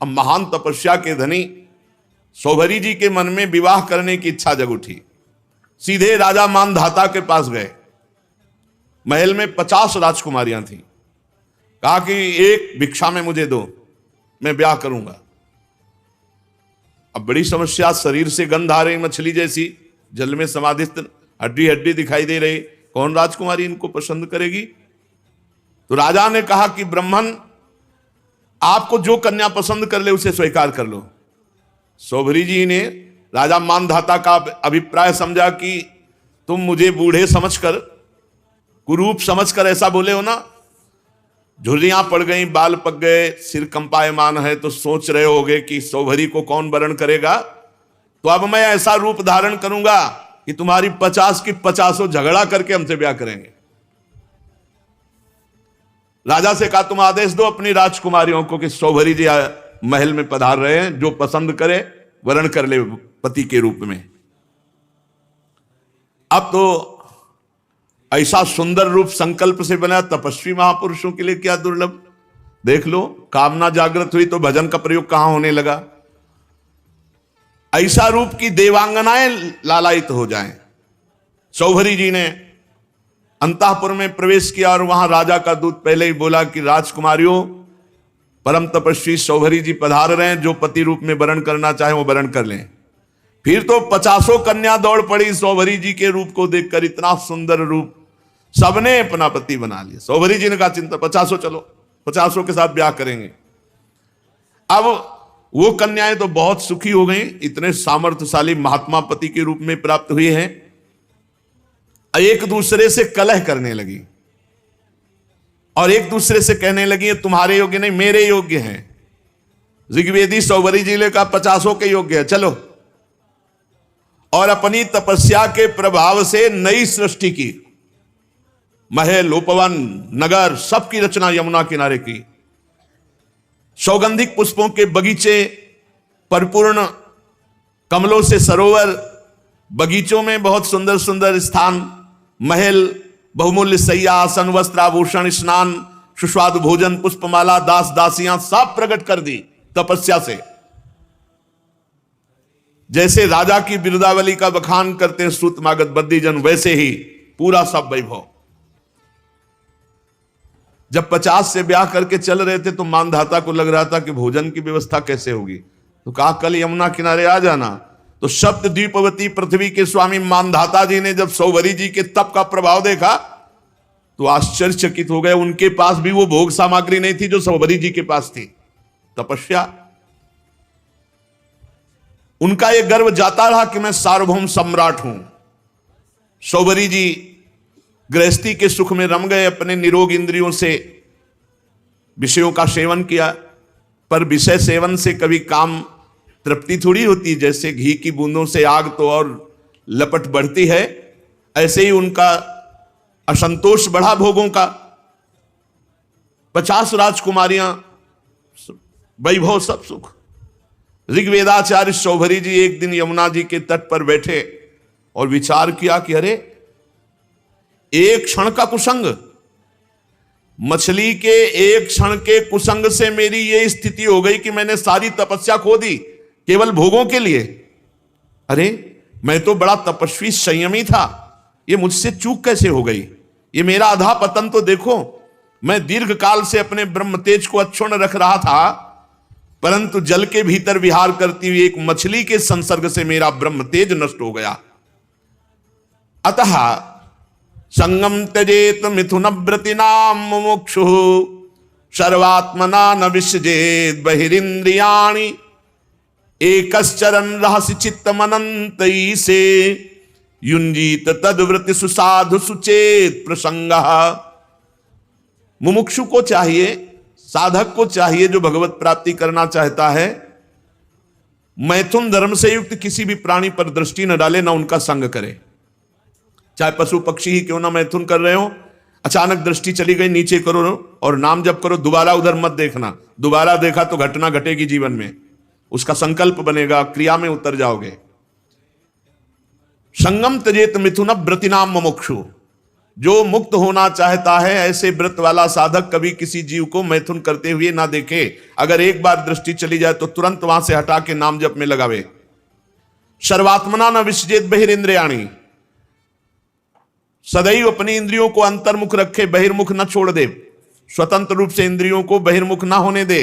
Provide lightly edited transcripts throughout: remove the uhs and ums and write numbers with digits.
अब महान तपस्या के धनी सौभरी जी के मन में विवाह करने की इच्छा जग उठी। सीधे राजा मानधाता के पास गए। महल में 50 राजकुमारियां थीं। कहा कि एक भिक्षा में मुझे दो, मैं ब्याह करूंगा। अब बड़ी समस्या, शरीर से गंध आ रही मछली जैसी, जल में समाधिस्थ, हड्डी हड्डी दिखाई दे रही, कौन राजकुमारी इनको पसंद करेगी? तो राजा ने कहा कि ब्राह्मण, आपको जो कन्या पसंद कर ले उसे स्वीकार कर लो। सौभरी जी ने राजा मानधाता का अभिप्राय समझा कि तुम मुझे बूढ़े समझकर, कुरूप समझकर ऐसा बोले हो ना, झुर्रियां पड़ गई, बाल पक गए, सिर कंपायमान है, तो सोच रहे होगे कि सौभरी को कौन वरण करेगा। तो अब मैं ऐसा रूप धारण करूंगा कि तुम्हारी 50 की 50 झगड़ा करके हमसे ब्याह करेंगे। राजा से कहा तुम आदेश दो अपनी राजकुमारियों को कि सौभरी जी महल में पधार रहे हैं, जो पसंद करे वरण कर ले पति के रूप में। अब तो ऐसा सुंदर रूप संकल्प से बना, तपस्वी महापुरुषों के लिए क्या दुर्लभ। देख लो, कामना जागृत हुई तो भजन का प्रयोग कहां होने लगा। ऐसा रूप की देवांगनाएं लालायित हो जाएं। सौभरी जी ने अंतःपुर में प्रवेश किया और वहां राजा का दूत पहले ही बोला कि राजकुमारियों, परम तपस्वी सौभरी जी पधार रहे हैं, जो पति रूप में वरण करना चाहे वो वरण कर लें। फिर तो 50 कन्या दौड़ पड़ी सौभरी जी के रूप को देखकर। इतना सुंदर रूप, सबने अपना पति बना लिया। सौभरी जी ने कहा चिंता 50 चलो, 50 के साथ ब्याह करेंगे। अब वो कन्याएं तो बहुत सुखी हो गई, इतने सामर्थ्यशाली महात्मा पति के रूप में प्राप्त हुए हैं। एक दूसरे से कलह करने लगी और एक दूसरे से कहने लगी तुम्हारे योग्य नहीं, मेरे योग्य हैं। ऋग्वेदी सौभरी जी ने कहा 50 के योग्य है, चलो। और अपनी तपस्या के प्रभाव से नई सृष्टि की, महल, उपवन, नगर, सबकी रचना यमुना किनारे की। सौगंधिक पुष्पों के बगीचे, परिपूर्ण कमलों से सरोवर, बगीचों में बहुत सुंदर सुंदर स्थान, महल, बहुमूल्य सैया, आसन, वस्त्र, आभूषण, स्नान, सुस्वादु भोजन, पुष्पमाला, दास दासियां सब प्रकट कर दी तपस्या से। जैसे राजा की बिरुदावली का बखान करते हैं सूतमागध बद्दीजन, वैसे ही पूरा सब वैभव। जब 50 से ब्याह करके चल रहे थे तो मानधाता को लग रहा था कि भोजन की व्यवस्था कैसे होगी। तो कहा कल यमुना किनारे आ जाना। तो सप्त द्वीपवती पृथ्वी के स्वामी मानधाता जी ने जब सौभरी जी के तप का प्रभाव देखा तो आश्चर्यचकित हो गए। उनके पास भी वो भोग सामग्री नहीं थी जो सौभरी जी के पास थी। तपस्या, उनका यह गर्व जाता रहा कि मैं सार्वभौम सम्राट हूं। सौभरी जी गृहस्थी के सुख में रम गए, अपने निरोग इंद्रियों से विषयों का सेवन किया। पर विषय सेवन से कभी काम तृप्ति थोड़ी होती, जैसे घी की बूंदों से आग तो और लपट बढ़ती है, ऐसे ही उनका असंतोष बढ़ा भोगों का। 50 राजकुमारियां, वैभव, सब सुख। ऋग्वेदाचार्य सौभरी जी एक दिन यमुना जी के तट पर बैठे और विचार किया कि अरे एक क्षण का कुसंग, मछली के एक क्षण के कुसंग से मेरी ये स्थिति हो गई कि मैंने सारी तपस्या खो दी केवल भोगों के लिए। अरे मैं तो बड़ा तपस्वी संयमी था, ये मुझसे चूक कैसे हो गई? ये मेरा अधा पतन तो देखो। मैं दीर्घ काल से अपने ब्रह्म तेज को अक्षुण्ण रख रहा था, परंतु जल के भीतर विहार करती हुई एक मछली के संसर्ग से मेरा ब्रह्म तेज नष्ट हो गया। अतः संगम त्यजेत मिथुन व्रतिनाम मुमुक्षु सर्वात्मना न विसजेत बहिरिंद्रियाणि एकश्चरन् रहसि चित्तमनंतई से युंजीत तद्व्रति सुसाधु सुचेत प्रसंगः। मुमुक्षु को चाहिए, साधक को चाहिए, जो भगवत प्राप्ति करना चाहता है, मैथुन धर्म से युक्त किसी भी प्राणी पर दृष्टि न डाले, न उनका संग करे। चाहे पशु पक्षी ही क्यों ना मैथुन कर रहे हो, अचानक दृष्टि चली गई, नीचे करो और नाम जप करो, दोबारा उधर मत देखना। दोबारा देखा तो घटना घटेगी जीवन में, उसका संकल्प बनेगा, क्रिया में उतर जाओगे। संगम त्यजेत मिथुन व्रतिनाम मुमुक्षु, जो मुक्त होना चाहता है ऐसे व्रत वाला साधक कभी किसी जीव को मैथुन करते हुए ना देखे। अगर एक बार दृष्टि चली जाए तो तुरंत वहां से हटा के नाम जप में लगावे। सर्वात्मना न विसजेत बहिरिंद्रियाणी, सदैव अपनी इंद्रियों को अंतर्मुख रखे, बहिर्मुख न छोड़ दे, स्वतंत्र रूप से इंद्रियों को बहिर्मुख ना होने दे।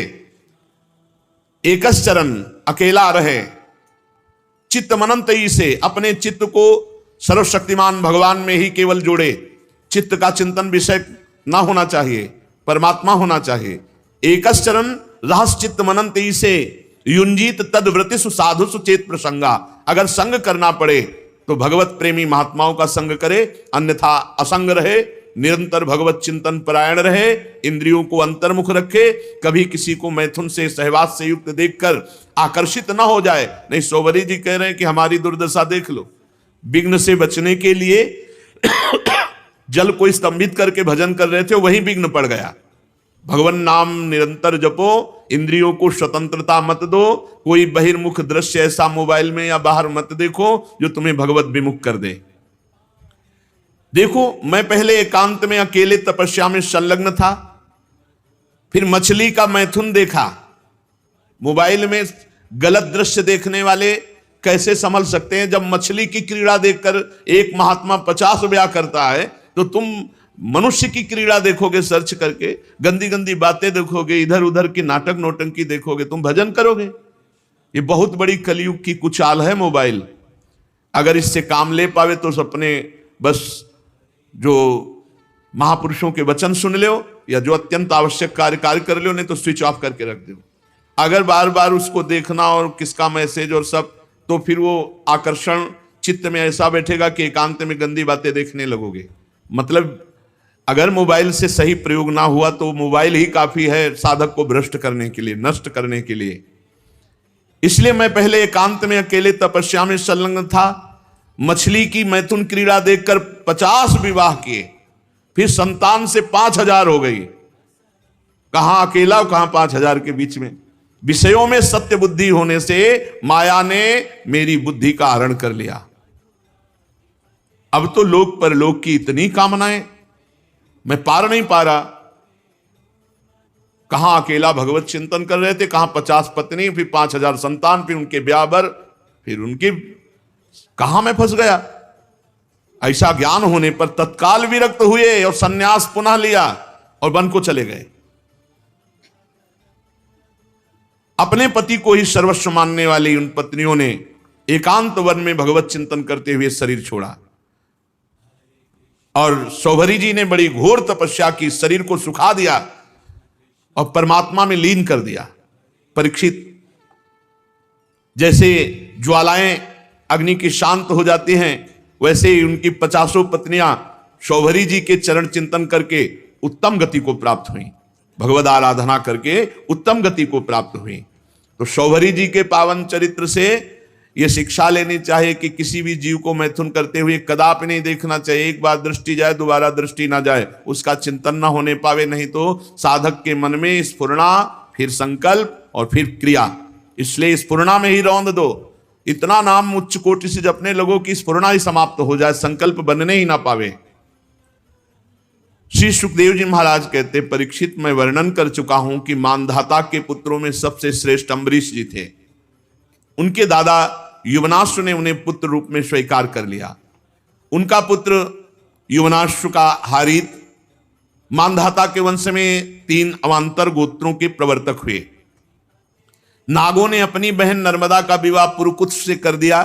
एकस चरण, अकेला रहे। चित्त मनंत ही से, अपने चित्त को सर्वशक्तिमान भगवान में ही केवल जोड़े। चित्त का चिंतन विषय ना होना चाहिए, परमात्मा होना चाहिए। एकस चरण रहस्य चित्त मनंत ही से, युंजीत तद व्रतिसु साधुसु चेत प्रसंगा। अगर संग करना पड़े तो भगवत प्रेमी महात्माओं का संग करे, अन्यथा असंग रहे, निरंतर भगवत चिंतन परायण रहे, इंद्रियों को अंतर्मुख रखे, कभी किसी को मैथुन से सहवास से युक्त देखकर आकर्षित ना हो जाए। नहीं, सोवरी जी कह रहे हैं कि हमारी दुर्दशा देख लो। विघ्न से बचने के लिए जल को स्तंभित करके भजन कर रहे थे, वही विघ्न पड़ गया। भगवान नाम निरंतर जपो, इंद्रियों को स्वतंत्रता मत दो, कोई बहिर्मुख दृश्य ऐसा मोबाइल में या बाहर मत देखो जो तुम्हें भगवत विमुख कर दे। देखो, मैं पहले एकांत में अकेले तपस्या में संलग्न था, फिर मछली का मैथुन देखा। मोबाइल में गलत दृश्य देखने वाले कैसे संभल सकते हैं? जब मछली की क्रीड़ा देखकर एक महात्मा 50 ब्याह करता है, तो तुम मनुष्य की क्रीड़ा देखोगे सर्च करके, गंदी गंदी बातें देखोगे, इधर उधर की नाटक नौटंकी देखोगे, तुम भजन करोगे? ये बहुत बड़ी कलयुग की कुचाल है मोबाइल। अगर इससे काम ले पावे तो अपने बस जो महापुरुषों के वचन सुन लो, या जो अत्यंत आवश्यक कार्य कर लो, नहीं तो स्विच ऑफ करके रख दो। अगर बार बार उसको देखना और किसका मैसेज और सब, तो फिर वो आकर्षण चित्त में ऐसा बैठेगा कि एकांत में गंदी बातें देखने लगोगे। मतलब अगर मोबाइल से सही प्रयोग ना हुआ तो मोबाइल ही काफी है साधक को भ्रष्ट करने के लिए, नष्ट करने के लिए। इसलिए मैं पहले एकांत में अकेले तपस्या में संलग्न था। मछली की मैथुन क्रीड़ा देखकर 50 विवाह किए, फिर संतान से 5000 हो गई। कहां अकेला, कहां 5000 के बीच में। विषयों में सत्य बुद्धि होने से माया ने मेरी बुद्धि का हरण कर लिया। अब तो लोक परलोक की इतनी कामनाएं, मैं पार नहीं पा रहा। कहां अकेला भगवत चिंतन कर रहे थे, कहां 50 पत्नी, फिर 5000 संतान, फिर उनके ब्याह बर, फिर उनकी, कहां मैं फंस गया। ऐसा ज्ञान होने पर तत्काल विरक्त हुए और सन्यास पुनः लिया और वन को चले गए। अपने पति को ही सर्वस्व मानने वाली उन पत्नियों ने एकांत वन में भगवत चिंतन करते हुए शरीर छोड़ा। और सौभरी जी ने बड़ी घोर तपस्या की, शरीर को सुखा दिया और परमात्मा में लीन कर दिया। परीक्षित, जैसे ज्वालाएं अग्नि की शांत हो जाती हैं, वैसे ही उनकी 50 पत्नियां सौभरी जी के चरण चिंतन करके उत्तम गति को प्राप्त हुई, भगवद आराधना करके उत्तम गति को प्राप्त हुई। तो सौभरी जी के पावन चरित्र से यह शिक्षा लेनी चाहिए कि किसी भी जीव को मैथुन करते हुए कदापि नहीं देखना चाहिए। एक बार दृष्टि जाए, दोबारा दृष्टि ना जाए, उसका चिंतन ना होने पावे। नहीं तो साधक के मन में स्फुरणा, फिर संकल्प और फिर क्रिया। इसलिए स्फुरणा में ही रौंद दो। इतना नाम उच्च कोटि से जपने लोगों की स्फुरणा ही समाप्त हो जाए, संकल्प बनने ही ना पावे। श्री सुखदेव जी महाराज कहते, परीक्षित, मैं वर्णन कर चुका हूं कि मानधाता के पुत्रों में सबसे श्रेष्ठ अम्बरीश जी थे। उनके दादा युवनाश्व ने उन्हें पुत्र रूप में स्वीकार कर लिया। उनका पुत्र युवनाश्व का हारित मानधाता के वंश में 3 अवान्तर गोत्रों के प्रवर्तक हुए। नागों ने अपनी बहन नर्मदा का विवाह पुरुकुत्स से कर दिया।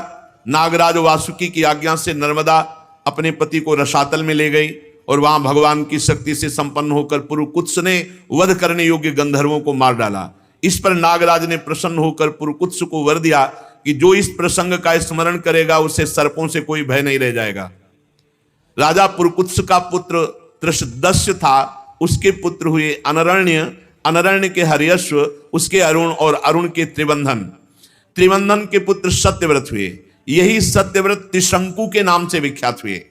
नागराज वासुकी की आज्ञा से नर्मदा अपने पति को रसातल में ले गई और वहां भगवान की शक्ति से संपन्न होकर पुरुकुत्स ने वध करने योग्य गंधर्वों को मार डाला। इस पर नागराज ने प्रसन्न होकर पुरुकुत्स को वर दिया कि जो इस प्रसंग का स्मरण करेगा उसे सर्पों से कोई भय नहीं रह जाएगा। राजा पुरुकुत्स का पुत्र त्रिशदस्य था, उसके पुत्र हुए अनरण्य, अनरण्य के हर्यश्व, उसके अरुण और अरुण के त्रिबंधन, त्रिबंधन के पुत्र सत्यव्रत हुए। यही सत्यव्रत त्रिशंकु के नाम से विख्यात हुए।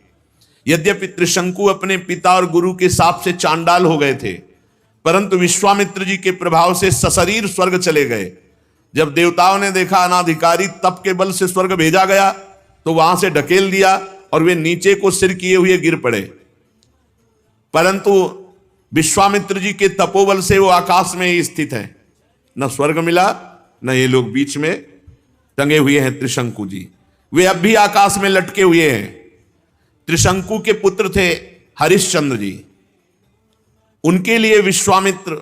यद्यपि त्रिशंकु अपने पिता और गुरु के शाप से चांडाल हो गए थे, परंतु विश्वामित्र जी के प्रभाव से सशरीर स्वर्ग चले गए। जब देवताओं ने देखा अनाधिकारी तप के बल से स्वर्ग भेजा गया, तो वहां से ढकेल दिया और वे नीचे को सिर किए हुए गिर पड़े। परंतु विश्वामित्र जी के तपोबल से वो आकाश में ही स्थित है, न स्वर्ग मिला न ये लोग बीच में टंगे हुए हैं। त्रिशंकु जी वे अब भी आकाश में लटके हुए हैं। त्रिशंकु के पुत्र थे हरिश्चंद्र जी। उनके लिए विश्वामित्र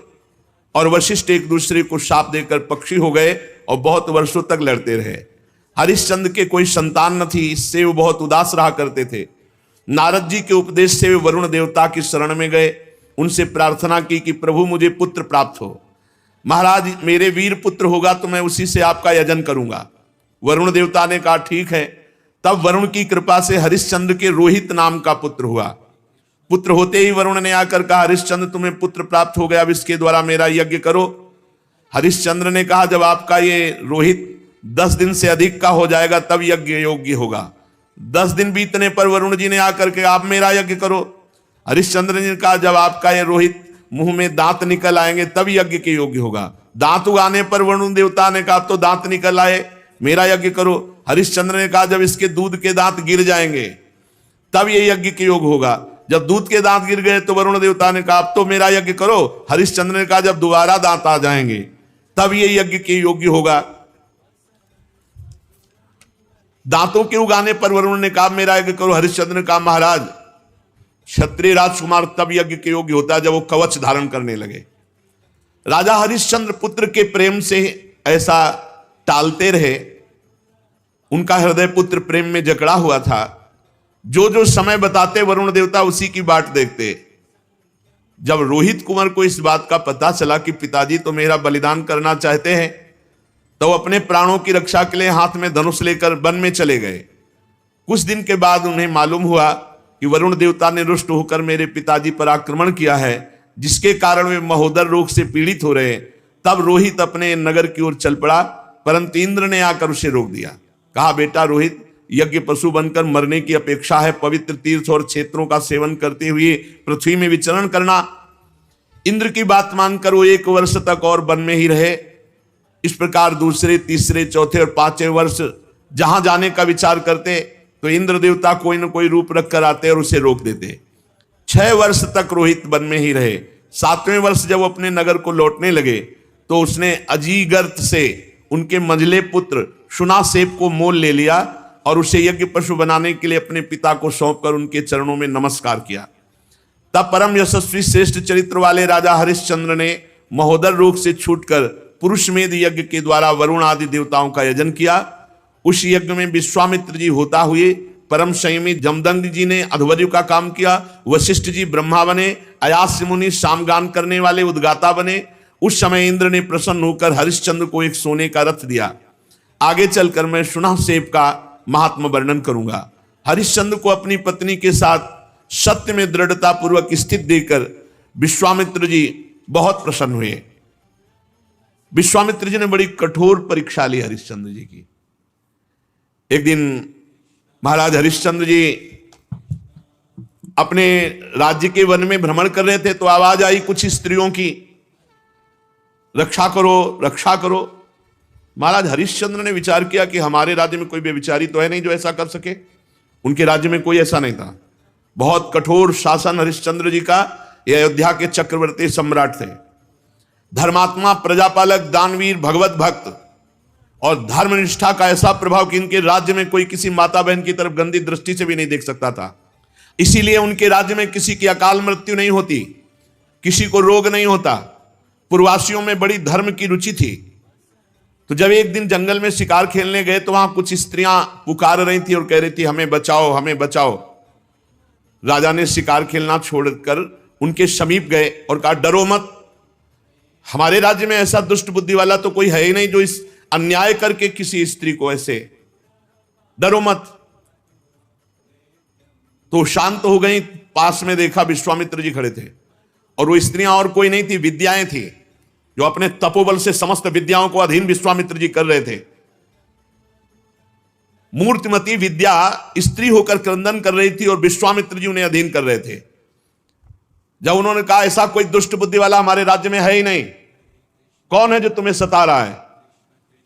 और वशिष्ठ एक दूसरे को शाप देकर पक्षी हो गए और बहुत वर्षों तक लड़ते रहे। हरिश्चंद्र के कोई संतान न थी, इससे वो बहुत उदास रहा करते थे। नारद जी के उपदेश से वे वरुण देवता की शरण में गए, उनसे प्रार्थना की कि प्रभु मुझे पुत्र प्राप्त हो। महाराज मेरे वीर पुत्र होगा तो मैं उसी से आपका यजन करूंगा। वरुण देवता ने कहा ठीक है। तब वरुण की कृपा से हरिश्चंद्र के रोहित नाम का पुत्र हुआ। पुत्र होते ही वरुण ने आकर कहा हरिश्चंद्र तुम्हें पुत्र प्राप्त हो गया, अब इसके द्वारा मेरा यज्ञ करो। हरिश्चंद्र ने कहा जब आपका ये रोहित 10 दिन से अधिक का हो जाएगा तब यज्ञ योग्य होगा। 10 दिन बीतने पर वरुण जी ने आकर के आप मेरा यज्ञ करो। हरिश्चंद्र ने कहा जब आपका ये रोहित मुंह में दांत निकल आएंगे तब यज्ञ के योग्य होगा। दांत उगाने पर वरुण देवता ने कहा तो दांत निकल आए, मेरा यज्ञ करो। हरिश्चंद्र ने कहा जब इसके दूध के दांत गिर जाएंगे तब ये यज्ञ के योग होगा। जब दूध के दांत गिर गए तो वरुण देवता ने कहा अब तो मेरा यज्ञ करो। हरिश्चंद्र ने कहा जब दोबारा दांत आ जाएंगे तब ये यज्ञ के योग्य होगा। दांतों के उगाने पर वरुण ने कहा मेरा यज्ञ करो। हरिश्चंद्र ने कहा महाराज क्षत्रिय राजकुमार तब यज्ञ के योग्य होता है जब वो कवच धारण करने लगे। राजा हरिश्चंद्र पुत्र के प्रेम से ऐसा टालते रहे। उनका हृदय पुत्र प्रेम में जकड़ा हुआ था। जो जो समय बताते वरुण देवता उसी की बाट देखते। जब रोहित कुंवर को इस बात का पता चला कि पिताजी तो मेरा बलिदान करना चाहते हैं तो अपने प्राणों की रक्षा के लिए हाथ में धनुष लेकर वन में चले गए। कुछ दिन के बाद उन्हें मालूम हुआ कि वरुण देवता ने रुष्ट होकर मेरे पिताजी पर आक्रमण किया है, जिसके कारण वे महोदर रोग से पीड़ित हो रहे। तब रोहित अपने नगर की ओर चल पड़ा, परंतु इंद्र ने आकर उसे रोक दिया। कहा बेटा रोहित यज्ञ पशु बनकर मरने की अपेक्षा है पवित्र तीर्थ और क्षेत्रों का सेवन करते हुए पृथ्वी में विचरण करना। इंद्र की बात मानकर वो 1 वर्ष तक और वन में ही रहे। इस प्रकार दूसरे तीसरे चौथे और 5वें वर्ष जहां जाने का विचार करते तो इंद्र देवता कोई न कोई रूप रख कर आते और उसे रोक देते। 6 वर्ष तक रोहित वन में ही रहे। 7वें वर्ष जब वो अपने नगर को लौटने लगे तो उसने अजीगर्त से उनके मंझले पुत्र शुनासेप को मोल ले लिया और उसे यज्ञ पशु बनाने के लिए अपने पिता को सौंपकर उनके चरणों में नमस्कार किया। तब परम यशस्वी श्रेष्ठ चरित्र वाले राजा हरिश्चंद्र ने महोदर रोग से छूटकर पुरुषमेध यज्ञ के द्वारा वरुण आदि देवताओं का यजन किया। उस यज्ञ में विश्वामित्र जी होता हुए, परम संयमी जमदग्नि जी ने अध्वर्यु का काम किया, वशिष्ठ जी ब्रह्मा बने, अयास्य मुनि सामगान करने वाले उद्गाता बने। उस समय इंद्र ने प्रसन्न होकर हरिश्चंद्र को एक सोने का रथ दिया। आगे चलकर मैं शुनासेप का महात्मा वर्णन करूंगा। हरिश्चंद्र को अपनी पत्नी के साथ सत्य में दृढ़ता पूर्वक स्थित देकर विश्वामित्र जी बहुत प्रसन्न हुए। विश्वामित्र जी ने बड़ी कठोर परीक्षा ली हरिश्चंद्र जी की। एक दिन महाराज हरिश्चंद्र जी अपने राज्य के वन में भ्रमण कर रहे थे तो आवाज आई कुछ स्त्रियों की, रक्षा करो रक्षा करो। महाराज हरिश्चंद्र ने विचार किया कि हमारे राज्य में कोई व्यभिचारी तो है नहीं जो ऐसा कर सके। उनके राज्य में कोई ऐसा नहीं था। बहुत कठोर शासन हरिश्चंद्र जी का। ये अयोध्या के चक्रवर्ती सम्राट थे, धर्मात्मा, प्रजापालक, दानवीर, भगवत भक्त और धर्मनिष्ठा का ऐसा प्रभाव कि इनके राज्य में कोई किसी माता बहन की तरफ गंदी दृष्टि से भी नहीं देख सकता था। इसीलिए उनके राज्य में किसी की अकाल मृत्यु नहीं होती, किसी को रोग नहीं होता। पूर्ववासियों में बड़ी धर्म की रुचि थी। तो जब एक दिन जंगल में शिकार खेलने गए तो वहां कुछ स्त्रियां पुकार रही थी और कह रही थी हमें बचाओ हमें बचाओ। राजा ने शिकार खेलना छोड़कर उनके समीप गए और कहा डरो मत, हमारे राज्य में ऐसा दुष्ट बुद्धि वाला तो कोई है ही नहीं जो इस अन्याय करके किसी स्त्री को ऐसे, डरो मत। तो शांत हो गई। पास में देखा विश्वामित्र जी खड़े थे और वो स्त्रियां और कोई नहीं थी, विद्याएं थी जो अपने तपोबल से समस्त विद्याओं को अधीन विश्वामित्र जी कर रहे थे। मूर्तिमती विद्या स्त्री होकर क्रंदन कर रही थी और विश्वामित्र जी उन्हें अधीन कर रहे थे। जब उन्होंने कहा ऐसा कोई दुष्ट बुद्धि वाला हमारे राज्य में है ही नहीं, कौन है जो तुम्हें सता रहा है?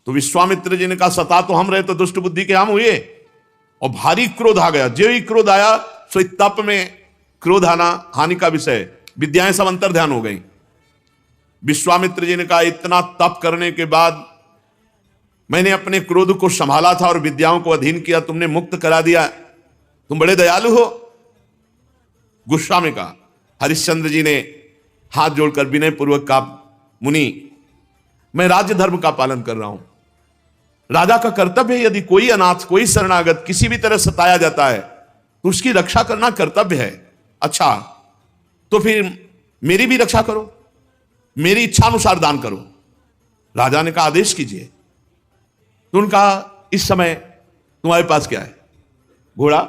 तो विश्वामित्र जी ने कहा सता तो हम रहे तो दुष्ट बुद्धि के हम हुए। और भारी क्रोध आ गया। जो ही क्रोध आया सो तप में क्रोध आना हानि का विषय, विद्याएं सब अंतर ध्यान हो गई। विश्वामित्र जी ने कहा, इतना तप करने के बाद मैंने अपने क्रोध को संभाला था और विद्याओं को अधीन किया, तुमने मुक्त करा दिया, तुम बड़े दयालु हो। गुस्सा में कहा। हरिश्चंद्र जी ने हाथ जोड़कर विनय पूर्वक कहा, मुनि, मैं राज्य धर्म का पालन कर रहा हूं। राजा का कर्तव्य है, यदि कोई अनाथ, कोई शरणागत किसी भी तरह सताया जाता है तो उसकी रक्षा करना कर्तव्य है। अच्छा, तो फिर मेरी भी रक्षा करो, मेरी इच्छानुसार दान करो। राजा ने कहा, आदेश कीजिए। तो उन्होंने कहा, इस समय तुम्हारे पास क्या है? घोड़ा,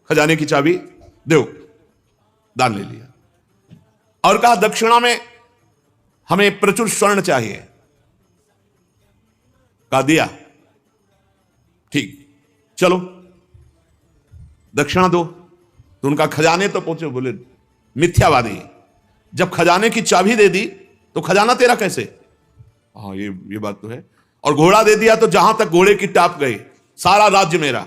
खजाने की चाबी, दो। दान ले लिया और कहा, दक्षिणा में हमें प्रचुर स्वर्ण चाहिए। कहा, दिया। ठीक, चलो दक्षिणा दो। तो उनका खजाने तो पहुंचे। बोले, मिथ्यावादी, जब खजाने की चाबी दे दी तो खजाना तेरा कैसे? हाँ, ये बात तो है। और घोड़ा दे दिया तो जहां तक घोड़े की टाप गई सारा राज्य मेरा।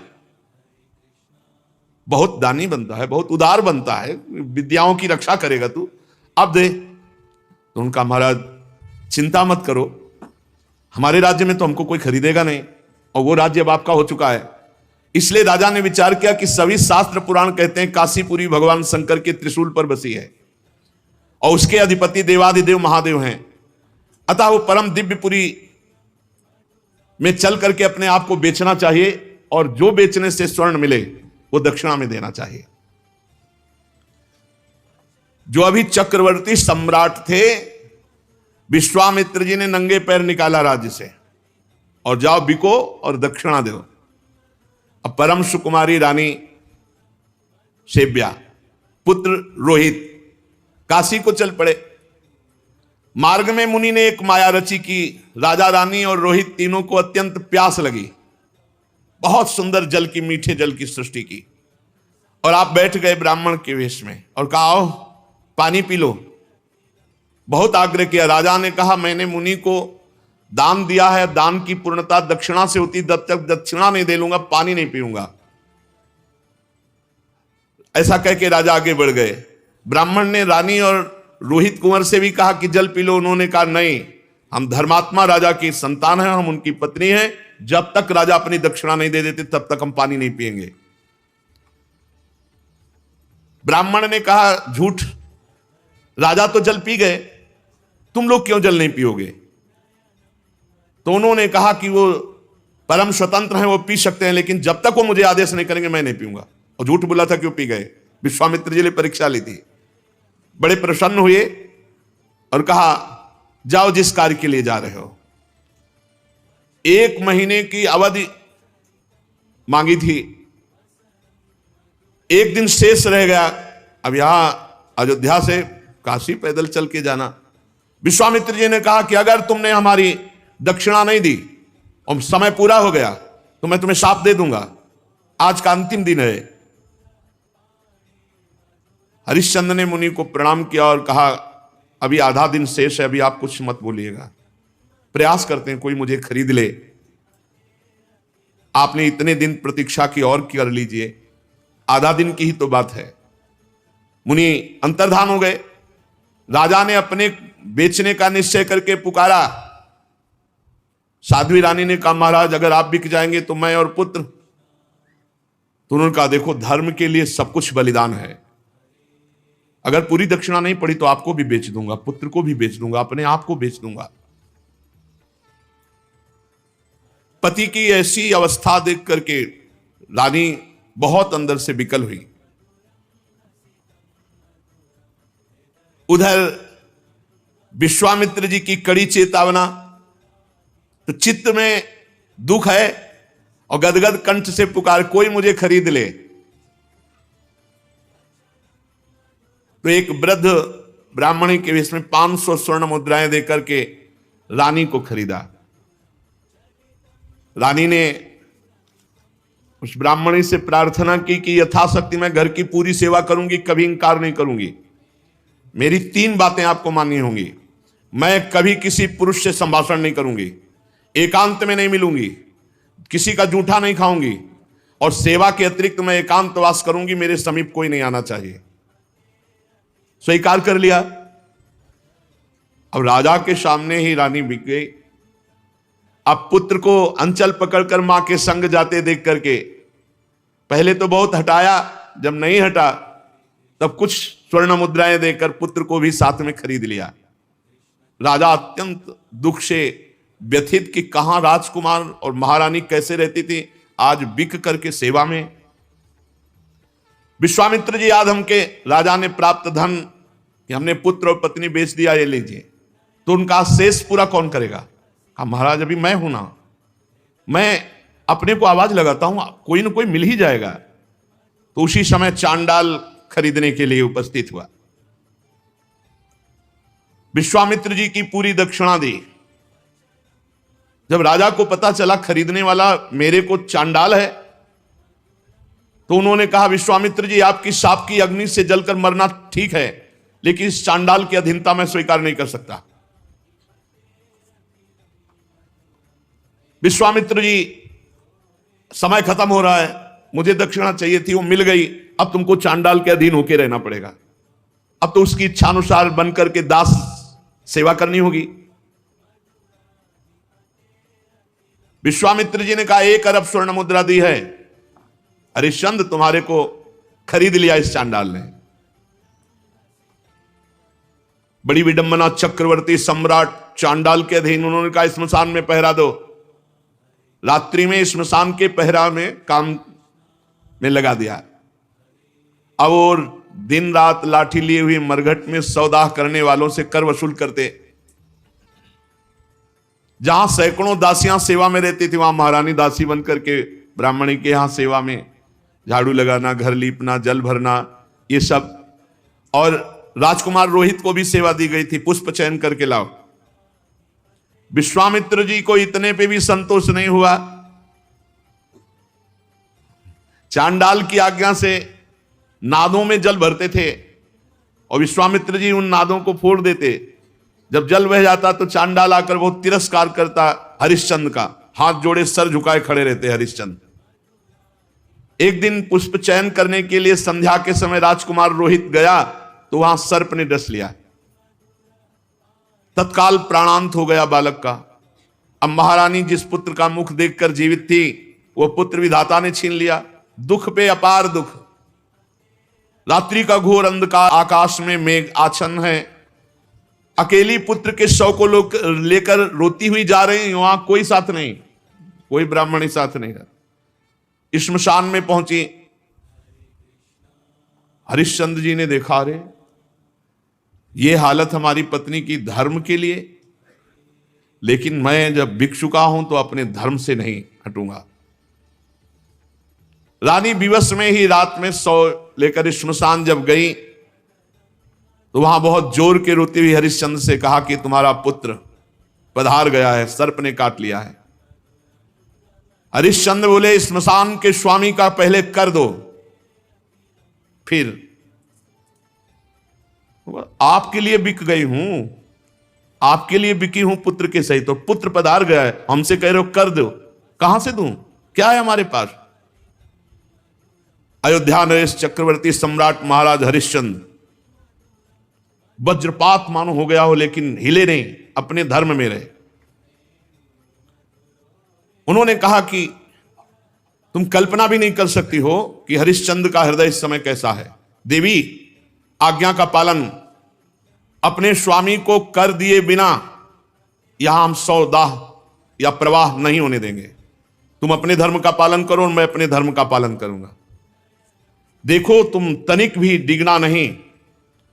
बहुत दानी बनता है, बहुत उदार बनता है, विद्याओं की रक्षा करेगा तू, अब दे। तो उनका, महाराज चिंता मत करो, हमारे राज्य में तो हमको कोई खरीदेगा नहीं, और वो राज्य अब आपका हो चुका है। इसलिए राजा ने विचार किया कि सभी शास्त्र पुराण कहते हैं काशीपुरी भगवान शंकर के त्रिशूल पर बसी है और उसके अधिपति देवाधिदेव महादेव हैं। अतः वो परम दिव्यपुरी में चल करके अपने आप को बेचना चाहिए और जो बेचने से स्वर्ण मिले वो दक्षिणा में देना चाहिए। जो अभी चक्रवर्ती सम्राट थे, विश्वामित्र जी ने नंगे पैर निकाला राज्य से, और जाओ बिको और दक्षिणा दो। अब परम सुकुमारी रानी सेव्या, पुत्र रोहित काशी को चल पड़े। मार्ग में मुनि ने एक माया रची की। राजा रानी और रोहित तीनों को अत्यंत प्यास लगी, बहुत सुंदर जल की, मीठे जल की सृष्टि की, और आप बैठ गए ब्राह्मण के वेश में और कहा, आओ पानी पी लो। बहुत आग्रह किया। राजा ने कहा, मैंने मुनि को दान दिया है, दान की पूर्णता दक्षिणा से होती, जब तक दक्षिणा नहीं दे लूंगा पानी नहीं पीऊंगा। ऐसा कह के राजा आगे बढ़ गए। ब्राह्मण ने रानी और रोहित कुंवर से भी कहा कि जल पी लो। उन्होंने कहा, नहीं, हम धर्मात्मा राजा की संतान हैं, हम उनकी पत्नी हैं, जब तक राजा अपनी दक्षिणा नहीं दे देते तब तक हम पानी नहीं पिएंगे। ब्राह्मण ने कहा, झूठ, राजा तो जल पी गए, तुम लोग क्यों जल नहीं पियोगे? तो उन्होंने कहा कि वो परम स्वतंत्र हैं, वो पी सकते हैं, लेकिन जब तक वो मुझे आदेश नहीं करेंगे मैं नहीं पीऊंगा। और झूठ बोला था कि वो पी गए। विश्वामित्र जी ने परीक्षा ली थी, बड़े प्रसन्न हुए और कहा, जाओ जिस कार्य के लिए जा रहे हो। 1 महीने की अवधि मांगी थी, 1 दिन शेष रह गया। अब यहां अयोध्या से काशी पैदल चल के जाना। विश्वामित्र जी ने कहा कि अगर तुमने हमारी दक्षिणा नहीं दी और समय पूरा हो गया तो मैं तुम्हें शाप दे दूंगा, आज का अंतिम दिन है। हरिश्चंद्र ने मुनि को प्रणाम किया और कहा, अभी आधा दिन शेष है, अभी आप कुछ मत बोलिएगा, प्रयास करते हैं कोई मुझे खरीद ले। आपने इतने दिन प्रतीक्षा की और कर लीजिए, आधा दिन की ही तो बात है। मुनि अंतर्धान हो गए। राजा ने अपने बेचने का निश्चय करके पुकारा। साध्वी रानी ने कहा, महाराज अगर आप बिक जाएंगे तो मैं और पुत्र। तो उन्होंने कहा, देखो धर्म के लिए सब कुछ बलिदान है, अगर पूरी दक्षिणा नहीं पड़ी तो आपको भी बेच दूंगा, पुत्र को भी बेच दूंगा, अपने आप को बेच दूंगा। पति की ऐसी अवस्था देख करके रानी बहुत अंदर से विकल हुई। उधर विश्वामित्र जी की कड़ी चेतावना, तो चित्त में दुख है और गदगद कंठ से पुकार, कोई मुझे खरीद ले। तो एक वृद्ध ब्राह्मणी के वेश में 500 स्वर्ण मुद्राएं देकर के रानी को खरीदा। रानी ने उस ब्राह्मणी से प्रार्थना की कि यथाशक्ति मैं घर की पूरी सेवा करूंगी, कभी इंकार नहीं करूंगी। मेरी 3 बातें आपको माननी होंगी। मैं कभी किसी पुरुष से संभाषण नहीं करूंगी, एकांत में नहीं मिलूंगी, किसी का जूठा नहीं खाऊंगी, और सेवा के अतिरिक्त मैं एकांतवास करूंगी, मेरे समीप कोई नहीं आना चाहिए। स्वीकार कर लिया। अब राजा के सामने ही रानी बिक गई। अब पुत्र को अंचल पकड़कर मां के संग जाते देख करके पहले तो बहुत हटाया, जब नहीं हटा तब कुछ स्वर्ण मुद्राएं देकर पुत्र को भी साथ में खरीद लिया। राजा अत्यंत दुख से व्यथित कि कहां राजकुमार और महारानी कैसे रहती थी, आज बिक करके सेवा में। विश्वामित्र जी याद हमके राजा ने प्राप्त धन कि हमने पुत्र और पत्नी बेच दिया, ये लीजिए, तो उनका शेष पूरा कौन करेगा? कहा महाराज अभी मैं हूं ना, मैं अपने को आवाज लगाता हूं, कोई ना कोई मिल ही जाएगा। तो उसी समय चांडाल खरीदने के लिए उपस्थित हुआ। विश्वामित्र जी की पूरी दक्षिणा दी। जब राजा को पता चला खरीदने वाला मेरे को चांडाल है, तो उन्होंने कहा विश्वामित्र जी आपकी शाप की अग्नि से जलकर मरना ठीक है, लेकिन इस चांडाल की अधीनता मैं स्वीकार नहीं कर सकता। विश्वामित्र जी समय खत्म हो रहा है, मुझे दक्षिणा चाहिए थी, वो मिल गई, अब तुमको चांडाल के अधीन होकर रहना पड़ेगा। अब तो उसकी इच्छानुसार बनकर के दास सेवा करनी होगी। विश्वामित्र जी ने कहा 1 अरब स्वर्ण मुद्रा दी है, हरिश्चंद्र तुम्हारे को खरीद लिया इस चांडाल ने। बड़ी विडंबना, चक्रवर्ती सम्राट चांडाल के अधीन। उन्होंने कहा स्मशान में पहरा दो। रात्रि में स्मशान के पहरा में काम में लगा दिया। अब और दिन रात लाठी लिए हुए मरघट में सौदा करने वालों से कर वसूल करते। जहां सैकड़ों दासियां सेवा में रहती थी, वहां महारानी दासी बनकर के ब्राह्मणी के यहां सेवा में झाड़ू लगाना, घर लीपना, जल भरना, ये सब। और राजकुमार रोहित को भी सेवा दी गई थी, पुष्प चयन करके लाओ। विश्वामित्र जी को इतने पे भी संतोष नहीं हुआ। चांडाल की आज्ञा से नादों में जल भरते थे और विश्वामित्र जी उन नादों को फोड़ देते। जब जल बह जाता तो चांडाल आकर बहुत तिरस्कार करता हरिश्चंद्र का, हाथ जोड़े सर झुकाए खड़े रहते हरिश्चंद्र। एक दिन पुष्प चयन करने के लिए संध्या के समय राजकुमार रोहित गया तो वहां सर्प ने डस लिया। तत्काल प्राणांत हो गया बालक का। अब महारानी जिस पुत्र का मुख देखकर जीवित थी, वो पुत्र विधाता ने छीन लिया। दुख पे अपार दुख। रात्रि का घोर अंधकार, आकाश में मेघ आच्छन्न है। अकेली पुत्र के शव को लोग लेकर रोती हुई जा रही, वहां कोई साथ नहीं, कोई ब्राह्मणी साथ नहीं है। श्मशान में पहुंची। हरिश्चंद्र जी ने देखा, रे ये हालत हमारी पत्नी की धर्म के लिए, लेकिन मैं जब बिक चुका हूं तो अपने धर्म से नहीं हटूंगा। रानी विवश में ही रात में सौ लेकर श्मशान जब गई तो वहां बहुत जोर के रोती हुई हरिश्चंद्र से कहा कि तुम्हारा पुत्र पधार गया है, सर्प ने काट लिया है। हरिश्चंद्र बोले श्मशान के स्वामी का पहले कर दो, फिर आपके लिए बिक गई हूं, आपके लिए बिकी हूं पुत्र के सही, तो पुत्र पधार गया है, हमसे कह रहे हो कर दो, कहां से दूं, क्या है हमारे पास। अयोध्या नरेश चक्रवर्ती सम्राट महाराज हरिश्चंद्र वज्रपात मानो हो गया हो, लेकिन हिले नहीं, अपने धर्म में रहे। उन्होंने कहा कि तुम कल्पना भी नहीं कर सकती हो कि हरिश्चंद्र का हृदय इस समय कैसा है। देवी, आज्ञा का पालन अपने स्वामी को कर दिए बिना यहां हम सौदाह या प्रवाह नहीं होने देंगे। तुम अपने धर्म का पालन करो और मैं अपने धर्म का पालन करूंगा। देखो, तुम तनिक भी डिगना नहीं,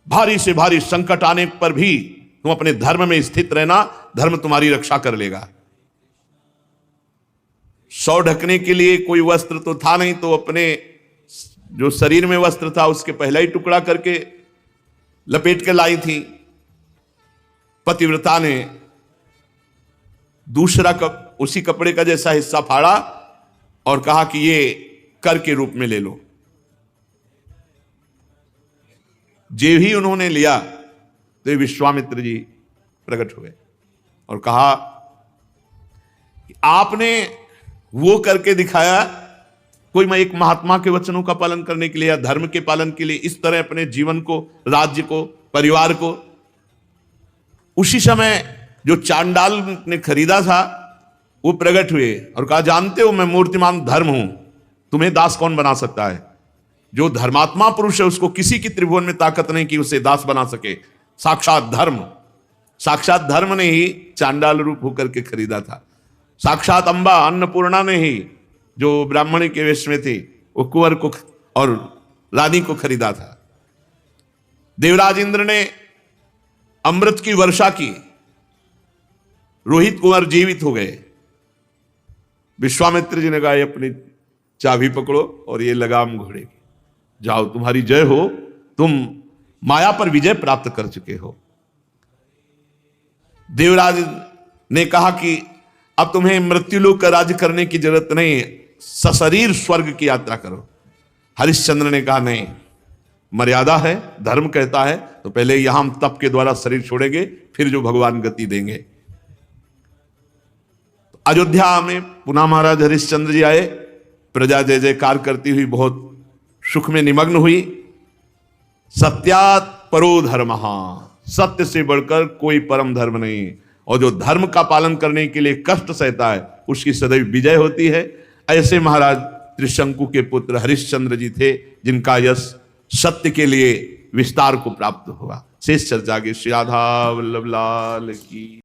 भारी से भारी संकट आने पर भी तुम अपने धर्म में स्थित रहना, धर्म तुम्हारी रक्षा कर लेगा। सौ ढकने के लिए कोई वस्त्र तो था नहीं, तो अपने जो शरीर में वस्त्र था उसके पहला ही टुकड़ा करके लपेट के लाई थी। पतिव्रता ने दूसरा उसी कपड़े का जैसा हिस्सा फाड़ा और कहा कि ये कर के रूप में ले लो। जे ही उन्होंने लिया तो विश्वामित्र जी प्रकट हुए और कहा कि आपने वो करके दिखाया, कोई मैं एक महात्मा के वचनों का पालन करने के लिए या धर्म के पालन के लिए इस तरह अपने जीवन को, राज्य को परिवार को। उसी समय जो चांडाल ने खरीदा था वो प्रकट हुए और कहा, जानते हो मैं मूर्तिमान धर्म हूं, तुम्हें दास कौन बना सकता है? जो धर्मात्मा पुरुष है उसको किसी की त्रिभुवन में ताकत नहीं कि उसे दास बना सके। साक्षात धर्म ने ही चांडाल रूप होकर के खरीदा था। साक्षात अंबा अन्नपूर्णा ने ही, जो ब्राह्मणी के वेश में थी, वो कुंवर को और रानी को खरीदा था। देवराज इंद्र ने अमृत की वर्षा की, रोहित कुंवर जीवित हो गए। विश्वामित्र जी ने कहा, अपनी चाबी पकड़ो और ये लगाम घोड़े की, जाओ तुम्हारी जय हो, तुम माया पर विजय प्राप्त कर चुके हो। देवराज ने कहा कि अब तुम्हें मृत्युलोक का राज्य करने की जरूरत नहीं, सशरीर स्वर्ग की यात्रा करो। हरिश्चंद्र ने कहा, नहीं, मर्यादा है, धर्म कहता है तो पहले यहां हम तप के द्वारा शरीर छोड़ेंगे, फिर जो भगवान गति देंगे। तो अयोध्या में पुनः महाराज हरिश्चंद्र जी आए, प्रजा जय जयकार करती हुई बहुत सुख में निमग्न हुई। सत्यात् परो धर्मः, सत्य से बढ़कर कोई परम धर्म नहीं, और जो धर्म का पालन करने के लिए कष्ट सहता है उसकी सदैव विजय होती है। ऐसे महाराज त्रिशंकु के पुत्र हरिश्चंद्र जी थे, जिनका यश सत्य के लिए विस्तार को प्राप्त हुआ। शेष चर्चा के श्री राधा वल्लभ लाल की।